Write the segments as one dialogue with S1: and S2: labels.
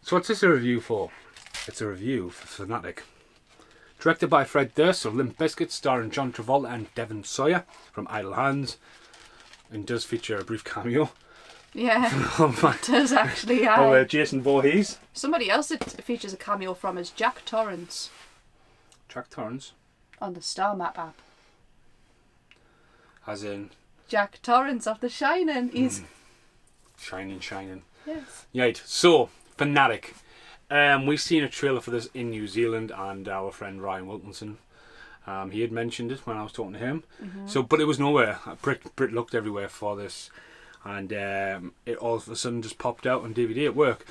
S1: So what's this a review for? It's a review for Fanatic. Directed by Fred Durst of Limp Bizkit, starring John Travolta and Devon Sawyer from Idle Hands. And does feature a brief cameo.
S2: Yeah, it does actually, yeah.
S1: Oh, Jason Voorhees.
S2: Somebody else it features a cameo from is Jack Torrance.
S1: Jack Torrance?
S2: On the Star Map app.
S1: As in?
S2: Jack Torrance of The Shining. He's...
S1: Shining.
S2: Yes.
S1: Right, so, Fanatic. We've seen a trailer for this in New Zealand, and our friend Ryan Wilkinson, he had mentioned it when I was talking to him. So, but it was nowhere. Brit looked everywhere for this, and it all of a sudden just popped out on DVD at work,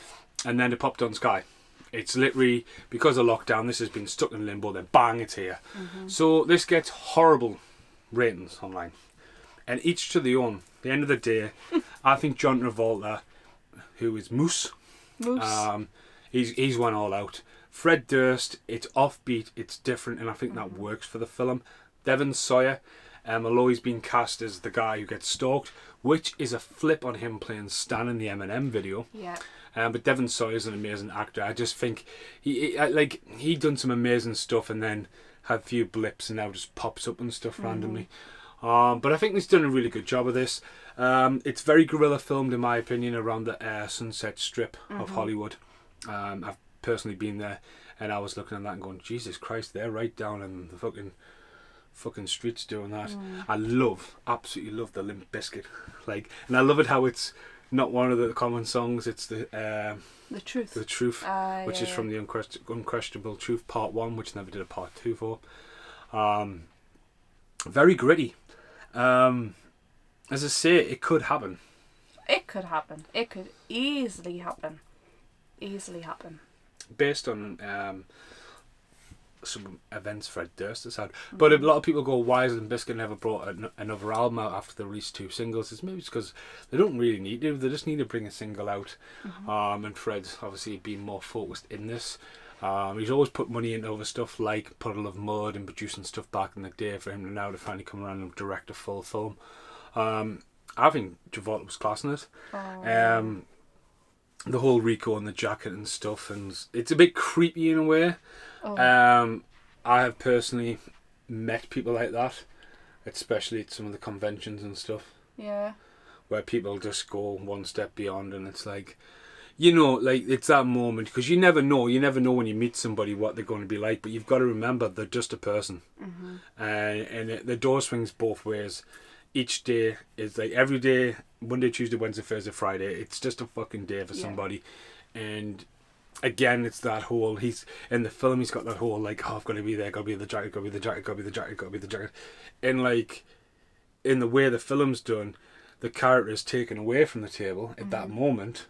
S1: and then it popped on Sky. It's literally, because of lockdown, this has been stuck in limbo, then bang, it's here. So this gets horrible ratings online, and each to their own. At the end of the day, I think John Travolta, who is Moose. He's went all out. Fred Durst, it's offbeat, it's different, and I think that works for the film. Devon Sawyer, although he's been cast as the guy who gets stalked, which is a flip on him playing Stan in the Eminem video.
S2: Yeah.
S1: But Devon Sawyer's an amazing actor. I just think he done some amazing stuff and then had a few blips and now just pops up and stuff randomly. But I think he's done a really good job of this. It's very guerrilla filmed in my opinion around the Sunset Strip of Hollywood. I've personally been there, and I was looking at that and going, Jesus Christ, they're right down in the fucking streets doing that. I absolutely love the Limp Bizkit, and I love it how it's not one of the common songs. It's the Truth, which is from the Unquestionable Truth Part 1, which never did a Part 2 for. Very gritty. As I say, it could happen.
S2: It could happen. It could easily happen.
S1: Based on some events Fred Durst has had. But a lot of people go, why has Limp Bizkit never brought another album out after they released 2 singles? It's maybe because they don't really need to. They just need to bring a single out. And Fred's obviously been more focused in this. He's always put money into other stuff like Puddle of Mud and producing stuff back in the day for him to now to finally come around and direct a full film. I think Travolta was classing it. The whole Rico and the jacket and stuff, and it's a bit creepy in a way. I have personally met people like that, especially at some of the conventions and stuff.
S2: Yeah.
S1: Where people just go one step beyond, and it's like, it's that moment, because you never know when you meet somebody what they're going to be like, but you've got to remember they're just a person. And the door swings both ways. Each day is like every day, Monday, Tuesday, Wednesday, Thursday, Friday. It's just a fucking day for somebody. And again, it's that whole, he's in the film, he's got that whole like, I've got to be there, got to be the jacket, got to be the jacket, got to be the jacket, got to be the jacket. And like, in the way the film's done, the character is taken away from the table at that moment.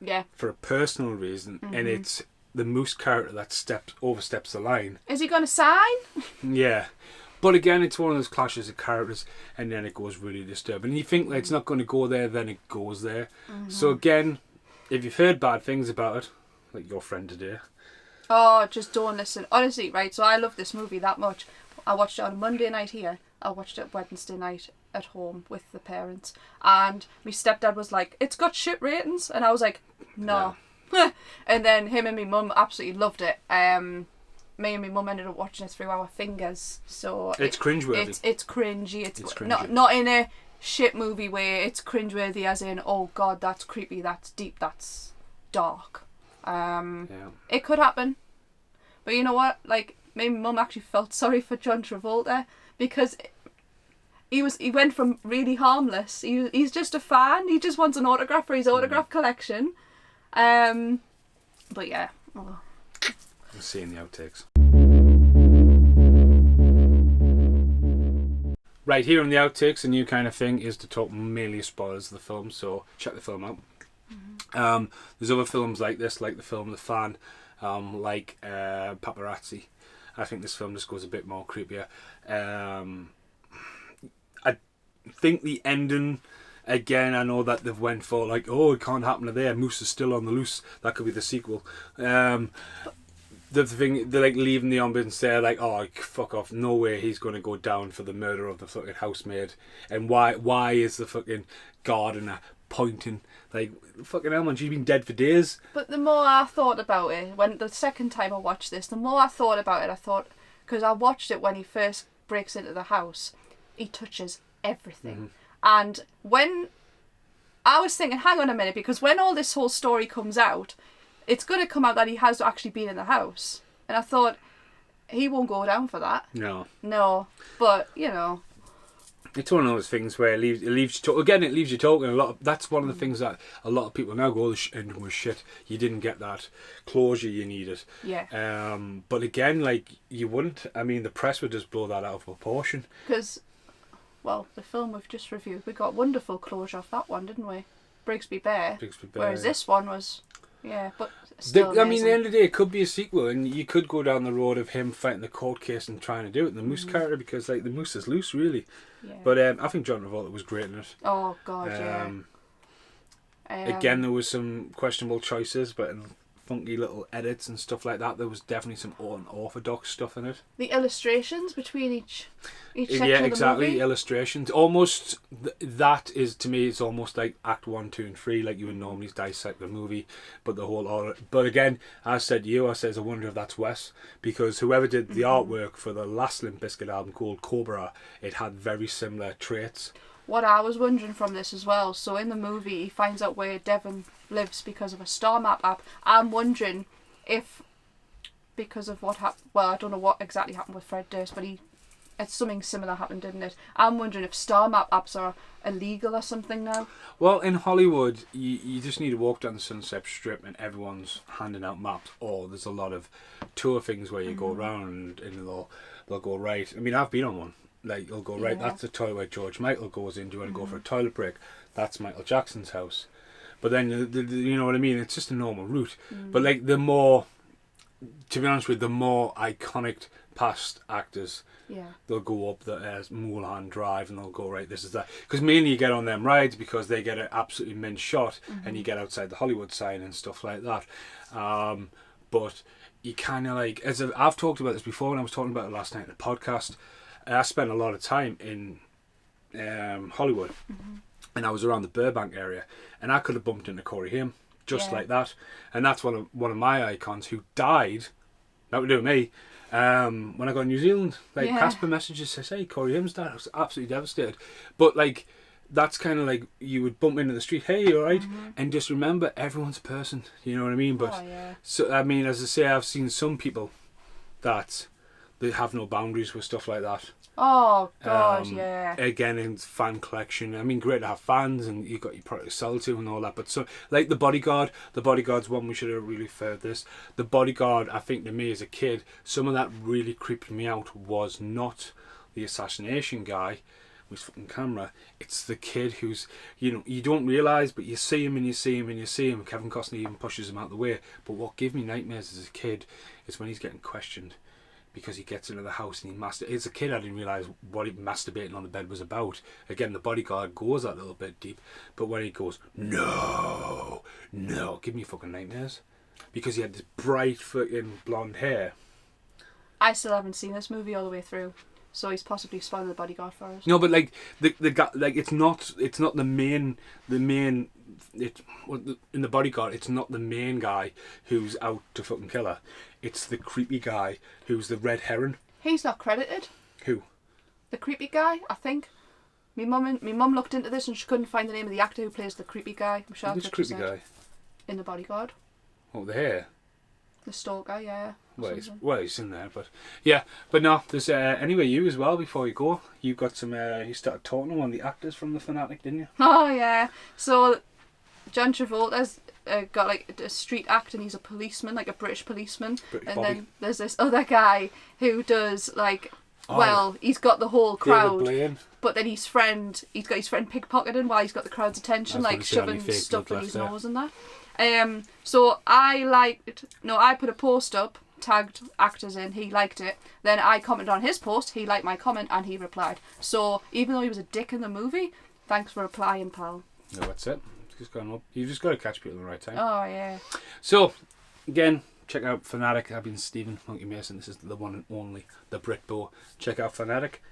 S2: Yeah. For
S1: a personal reason. And it's the Moose character that oversteps the line.
S2: Is he going to sign?
S1: Yeah. But again, it's one of those clashes of characters, and then it goes really disturbing. And you think it's not going to go there, then it goes there. So again, if you've heard bad things about it, like your friend today.
S2: Oh, just don't listen. Honestly, right, so I love this movie that much. I watched it on a Monday night here. I watched it Wednesday night at home with the parents. And my stepdad was like, it's got shit ratings. And I was like, no. And then him and my mum absolutely loved it. Me and my mum ended up watching it through our fingers, so
S1: it's cringeworthy.
S2: It's cringy. It's
S1: cringy.
S2: Not in a shit movie way. It's cringeworthy, as in, oh god, that's creepy, that's deep, that's dark. It could happen, but you know what? Like, my mum actually felt sorry for John Travolta because he went from really harmless. He's just a fan. He just wants an autograph for his autograph collection. But yeah. Oh.
S1: Seeing the outtakes. Right, here on the outtakes, a new kind of thing is to talk mainly spoilers of the film, so check the film out. There's other films like this, like the film The Fan, like Paparazzi. I think this film just goes a bit more creepier. I think the ending, again, I know that they've went for like, oh, it can't happen to there, Moose is still on the loose, that could be the sequel. The thing, they're like leaving the ambience there, like, oh, fuck off, no way he's going to go down for the murder of the fucking housemaid. And why is the fucking gardener pointing. Like, fucking hell, man, she's been dead for days.
S2: But the more I thought about it, when the second time I watched this, the more I thought about it, I thought, because I watched it when he first breaks into the house, he touches everything. And when I was thinking, hang on a minute, because when all this whole story comes out, it's going to come out that he has actually been in the house. And I thought, he won't go down for that. No. But, you know.
S1: It's one of those things where it leaves you it leaves you talking a lot. That's one of the things that a lot of people now go, the ending was shit. You didn't get that closure you needed.
S2: Yeah.
S1: But again, like, you wouldn't. I mean, the press would just blow that out of proportion.
S2: Because, well, the film we've just reviewed, we got wonderful closure off that one, didn't we? Brigsby Bear. Whereas this one was, yeah, but still
S1: I mean, at the end of the day, it could be a sequel, and you could go down the road of him fighting the court case and trying to do it in the Moose character, because, like, the Moose is loose, really.
S2: Yeah.
S1: But I think John Travolta was great in it.
S2: Oh, God, yeah.
S1: Again, there was some questionable choices, but in funky little edits and stuff like that, there was definitely some unorthodox stuff in it.
S2: The illustrations between each section
S1: yeah,
S2: of the
S1: exactly.
S2: movie.
S1: Illustrations. Almost, that is, to me, it's almost like Act 1, 2 and 3, like you would normally dissect the movie. But the whole order. But again, I said to you, I wonder if that's Wes. Because whoever did the artwork for the last Limp Bizkit album called Cobra, it had very similar traits.
S2: What I was wondering from this as well, so in the movie he finds out where Devon lives because of a star map app. I'm wondering if, because of what happened, well, I don't know what exactly happened with Fred Durst, but it's something similar happened, didn't it? I'm wondering if star map apps are illegal or something now.
S1: Well, in Hollywood, you just need to walk down the Sunset Strip and everyone's handing out maps. Or there's a lot of tour things where you go around and they'll go, right. I mean, I've been on one. Like, you'll go, right, that's the toilet where George Michael goes in. Do you want to go for a toilet break? That's Michael Jackson's house. But then, you know what I mean? It's just a normal route. But, like, the more, to be honest with you, the more iconic past actors, they'll go up the Mulholland Drive and they'll go, right, this is that. Because mainly you get on them rides because they get an absolutely min shot and you get outside the Hollywood sign and stuff like that. But you kind of like, I've talked about this before and I was talking about it last night in the podcast. I spent a lot of time in Hollywood and I was around the Burbank area and I could have bumped into Corey Haim just like that, and that's one of my icons who died, that would do me, when I got to New Zealand. Like, Casper messages says, hey, Corey Haim's died. I was absolutely devastated. But like, that's kind of like, you would bump into the street, hey, you alright? And just remember, everyone's a person, you know what I mean? But so, I mean, as I say, I've seen some people that they have no boundaries with stuff like that.
S2: Oh, God,
S1: Again, in fan collection. I mean, great to have fans and you've got your product to sell to and all that. But so, like The Bodyguard's one we should have really furthered this. The Bodyguard, I think to me as a kid, some of that really creeped me out was not the assassination guy with fucking camera. It's the kid who's, you know, you don't realise, but you see him and you see him and you see him. Kevin Costner even pushes him out of the way. But what gave me nightmares as a kid is when he's getting questioned. Because he gets into the house and as a kid I didn't realise what masturbating on the bed was about. Again, The Bodyguard goes that little bit deep, but when he goes, no, give me fucking nightmares. Because he had this bright fucking blonde hair.
S2: I still haven't seen this movie all the way through, so he's possibly spoiling The Bodyguard for us.
S1: No, but like the guy, like it's not the main in The Bodyguard, it's not the main guy who's out to fucking kill her. It's the creepy guy who's the red heron.
S2: He's not credited.
S1: Who?
S2: The creepy guy, I think. My mum looked into this and she couldn't find the name of the actor who plays the creepy guy.
S1: Which creepy guy?
S2: In The Bodyguard.
S1: Oh, the hair.
S2: The stalker, yeah.
S1: Well, he's in there, but yeah. But no, there's anyway, you as well. Before you go, you got some. You started talking to one of the actors from the Fanatic, didn't you?
S2: Oh yeah. So John Travolta's got like a street act and he's a policeman, like a British policeman. Then there's this other guy who does like, he's got the whole crowd, but then he's got his friend pickpocketing while he's got the crowd's attention, like shoving stuff in his nose and that. So I put a post up, tagged actors in, he liked it. Then I commented on his post, he liked my comment and he replied. So even though he was a dick in the movie, thanks for replying, pal.
S1: No, that's it. You've just got to catch people at the right time.
S2: Oh, yeah.
S1: So, again, check out Fanatic. I've been Stephen Monkey Mason. This is the one and only, the Brit Bo. Check out Fanatic.